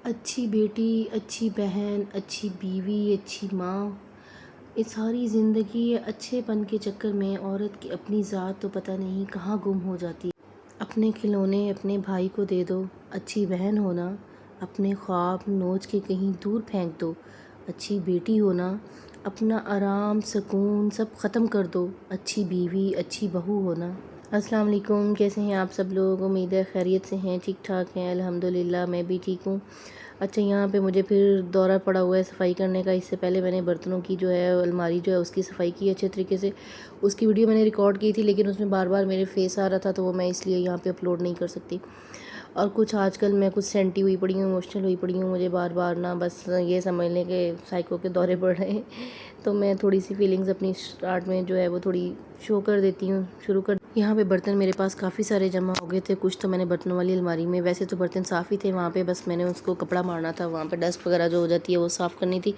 अच्छी बेटी, अच्छी बहन, अच्छी बीवी, अच्छी माँ, ये सारी ज़िंदगी अच्छेपन के चक्कर में औरत की अपनी ज़ात तो पता नहीं कहाँ गुम हो जाती है। अपने खिलौने अपने भाई को दे दो, अच्छी बहन होना, अपने ख्वाब नोच के कहीं दूर फेंक दो। अच्छी बेटी होना, अपना आराम सुकून सब ख़त्म कर दो। अच्छी बीवी, अच्छी बहू होना। अस्सलाम वालेकुम, कैसे हैं आप सब लोग? उम्मीद है खैरियत से हैं, ठीक ठाक हैं। अल्हम्दुलिल्लाह मैं भी ठीक हूँ। अच्छा, यहाँ पे मुझे फिर दौरा पड़ा हुआ है सफ़ाई करने का। इससे पहले मैंने बर्तनों की जो है अलमारी जो है उसकी सफ़ाई की अच्छे तरीके से। उसकी वीडियो मैंने रिकॉर्ड की थी, लेकिन उसमें बार बार मेरे फेस आ रहा था, तो वो मैं इसलिए यहाँ पे अपलोड नहीं कर सकती। और कुछ आजकल मैं कुछ सेंटी हुई पड़ी हूँ, इमोशनल हुई पड़ी हूँ। मुझे बार बार ना बस ये समझने के साइको के दौरे पड़ रहे हैं, तो मैं थोड़ी सी फीलिंग्स अपनी स्टार्ट में जो है वो थोड़ी शो कर देती हूँ, शुरू कर। यहाँ पे बर्तन मेरे पास काफ़ी सारे जमा हो गए थे। कुछ तो मैंने बर्तनों वाली अलमारी में, वैसे तो बर्तन साफ़ ही थे वहाँ पे, बस मैंने उसको कपड़ा मारना था। वहाँ पे डस्ट वगैरह जो हो जाती है वो साफ़ करनी थी।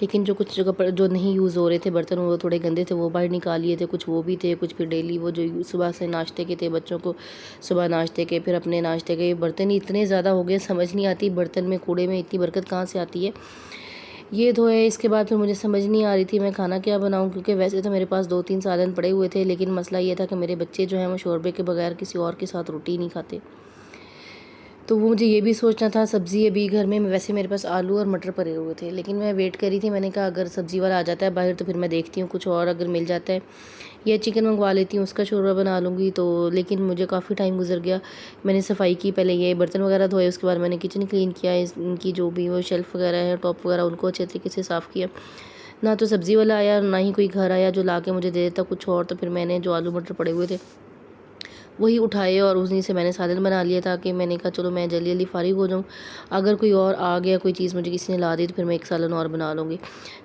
लेकिन जो कुछ जगह पर जो नहीं यूज़ हो रहे थे बर्तन, वो थोड़े गंदे थे, वो बाहर निकाल लिए थे। कुछ वो भी थे, कुछ फिर डेली वो जो सुबह से नाश्ते के थे, बच्चों को सुबह नाश्ते के, फिर अपने नाश्ते के। बर्तन इतने ज़्यादा हो गए, समझ नहीं आती बर्तन में कूड़े में इतनी बरकत कहाँ से आती है। ये धोए, इसके बाद फिर मुझे समझ नहीं आ रही थी मैं खाना क्या बनाऊं, क्योंकि वैसे तो मेरे पास 2-3 सालन पड़े हुए थे, लेकिन मसला ये था कि मेरे बच्चे जो हैं वो शोरबे के बगैर किसी और के साथ रोटी नहीं खाते। तो वो मुझे ये भी सोचना था। सब्ज़ी अभी घर में वैसे मेरे पास आलू और मटर पड़े हुए थे, लेकिन मैं वेट करी थी। मैंने कहा अगर सब्ज़ी वाला आ जाता है बाहर तो फिर मैं देखती हूँ कुछ और अगर मिल जाता है, या चिकन मंगवा लेती हूँ, उसका शोरबा बना लूँगी। तो लेकिन मुझे काफ़ी टाइम गुजर गया। मैंने सफाई की, पहले ये बर्तन वगैरह धोए, उसके बाद मैंने किचन क्लीन किया, इनकी जो भी वो शेल्फ़ वगैरह है, टॉप वगैरह, उनको अच्छे तरीके से साफ़ किया। ना तो सब्ज़ी वाला आया, ना ही कोई घर आया जो ला के मुझे दे देता कुछ और। तो फिर मैंने जो आलू मटर पड़े हुए थे वही उठाए और उन्हीं से मैंने सालन बना लिया, ताकि मैंने कहा चलो मैं जल्दी जल्दी फ़ारिग हो जाऊँ। अगर कोई और आ गया, कोई चीज़ मुझे किसी ने ला दी, तो फिर मैं एक सालन और बना लूँगी।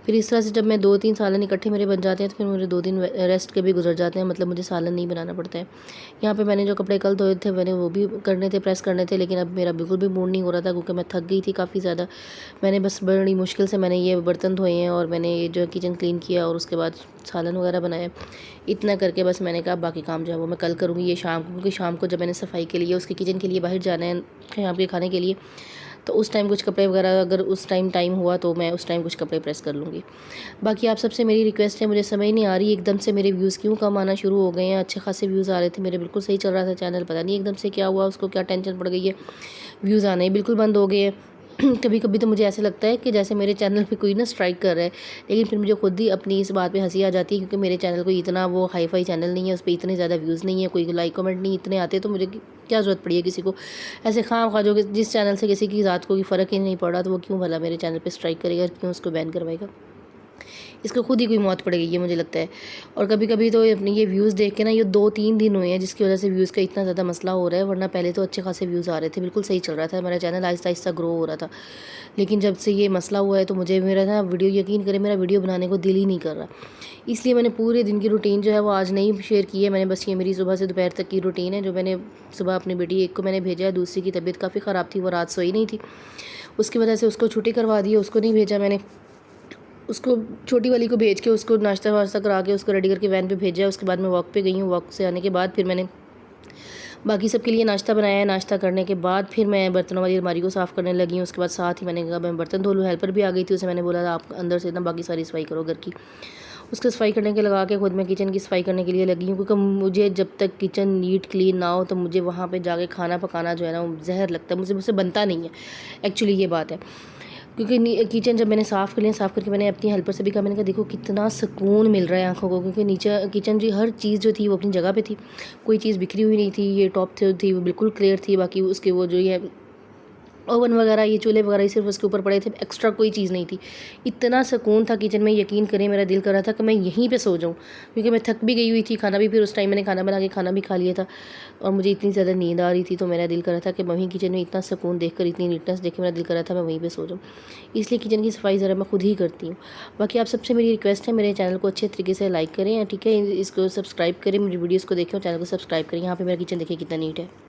फिर इस तरह से जब मैं 2-3 सालन इकट्ठे मेरे बन जाते हैं, तो फिर मुझे 2 दिन रेस्ट के भी गुजर जाते हैं, मतलब मुझे सालन नहीं बनाना पड़ता है। यहाँ पे मैंने जो कपड़े कल धोए थे मैंने वो भी करने थे, प्रेस करने थे, लेकिन अब मेरा बिल्कुल भी मूड नहीं हो रहा था, क्योंकि मैं थक गई थी काफ़ी ज़्यादा। मैंने बस बड़ी मुश्किल से मैंने ये बर्तन धोए हैं और मैंने ये जो किचन क्लीन किया और उसके बाद सालन वगैरह बनाया। इतना करके बस मैंने कहा बाकी काम जो है वो मैं कल करूँगी, ये शाम को, क्योंकि शाम को जब मैंने सफाई के लिए उसके किचन के लिए बाहर जाना है शाम के खाने के लिए, तो उस टाइम कुछ कपड़े वगैरह अगर उस टाइम हुआ तो मैं उस टाइम कुछ कपड़े प्रेस कर लूँगी। बाकी आप सबसे मेरी रिक्वेस्ट है, मुझे समझ नहीं आ रही एकदम से मेरे व्यूज़ क्यों कम आना शुरू हो गए हैं। अच्छे खासे व्यूज़ आ रहे थे मेरे, बिल्कुल सही चल रहा था चैनल, पता नहीं एकदम से क्या हुआ, उसको क्या टेंशन पड़ गई है, व्यूज़ आने ही बिल्कुल बंद हो गए हैं। कभी कभी तो मुझे ऐसे लगता है कि जैसे मेरे चैनल पे कोई ना स्ट्राइक कर रहा है, लेकिन फिर मुझे खुद ही अपनी इस बात पे हंसी आ जाती है, क्योंकि मेरे चैनल को इतना वो हाई फाई चैनल नहीं है, उस पर इतने ज़्यादा व्यूज़ नहीं है, कोई लाइक कमेंट नहीं इतने आते, तो मुझे क्या ज़रूरत पड़ी है किसी को ऐसे खाम खा, जो जिस चैनल से किसी की ज़ात को कोई फ़र्क ही नहीं पड़ रहा, तो वो क्यों भला मेरे चैनल पर स्ट्राइक करेगा, क्यों उसको बैन करवाएगा। इसको खुद ही कोई मौत पड़ गई है मुझे लगता है। और कभी कभी तो अपनी ये व्यूज़ देख के ना, ये 2-3 दिन हुए हैं जिसकी वजह से व्यूज़ का इतना ज़्यादा मसला हो रहा है, वरना पहले तो अच्छे खासे व्यूज़ आ रहे थे, बिल्कुल सही चल रहा था, मेरा चैनल आहिस्ता आहिस्ता ग्रो हो रहा था। लेकिन जब से ये मसला हुआ है तो मुझे मेरा ना वीडियो, यकीन करें मेरा वीडियो बनाने को दिल ही नहीं कर रहा। इसलिए मैंने पूरे दिन की रूटीन जो है वो आज नहीं शेयर की है। मैंने बस ये मेरी सुबह से दोपहर तक की रूटीन है, जो मैंने सुबह अपनी बेटी एक को मैंने भेजा है, दूसरी की तबीयत काफ़ी ख़राब थी, वो रात सोई नहीं थी, उसकी वजह से उसको छुट्टी करवा दी है, उसको नहीं भेजा मैंने। उसको छोटी वाली को भेज के उसको नाश्ता वाश्ता करा के उसको रेडी करके वैन पे भेजा है। उसके बाद मैं वॉक पे गई हूँ, वॉक से आने के बाद फिर मैंने बाकी सबके लिए नाश्ता बनाया है। नाश्ता करने के बाद फिर मैं बर्तनों वाली अलमारी को साफ़ करने लगी हूँ। उसके बाद साथ ही मैंने कहा मैं बर्तन धो लूँ, हेल्पर भी आ गई थी, उसे मैंने बोला था आप अंदर से ना बाकी सारी सफाई करो घर की। उसको सफाई करने के लगा के खुद मैं किचन की सफाई करने के लिए लगी हूँ, क्योंकि मुझे जब तक किचन नीट क्लीन ना हो तो मुझे वहाँ पे जाके खाना पकाना जो है ना वो जहर लगता है, मुझसे बनता नहीं है, एक्चुअली ये बात है। क्योंकि किचन जब मैंने साफ़ कर लिया, साफ़ करके मैंने अपनी हेल्पर से भी कहा, मैंने कहा देखो कितना सुकून मिल रहा है आंखों को, क्योंकि नीचे किचन जी हर चीज़ जो थी वो अपनी जगह पे थी, कोई चीज़ बिखरी हुई नहीं थी। ये टॉप थी वो बिल्कुल क्लियर थी, बाकी उसके वो जो ये ओवन वगैरह ये चूल्हे वगैरह सिर्फ उसके ऊपर पड़े थे, एक्स्ट्रा कोई चीज़ नहीं थी। इतना सुकून था किचन में, यकीन करें मेरा दिल कर रहा था कि मैं यहीं पे सो जाऊँ, क्योंकि मैं थक भी गई हुई थी। खाना भी फिर उस टाइम मैंने खाना बना के खाना भी खा लिया था और मुझे इतनी ज़्यादा नींद आ रही थी, तो मेरा दिल कर रहा था कि मैं वहीं किचन में इतना सुकून देखकर, इतनी नीटनेस देख के मेरा दिल कर रहा था मैं वहीं पर सो जाऊँ। इसलिए किचन की सफाई ज़रा मैं खुद ही करती हूँ। बाकी आप सबसे मेरी रिक्वेस्ट है, मेरे चैनल को अच्छे तरीके से लाइक करें, ठीक है, इसको सब्सक्राइब करें, मेरी वीडियोज़ को देखें और चैनल को सब्सक्राइब करें। यहाँ पर मेरा किचन देखिए कितना नीट है।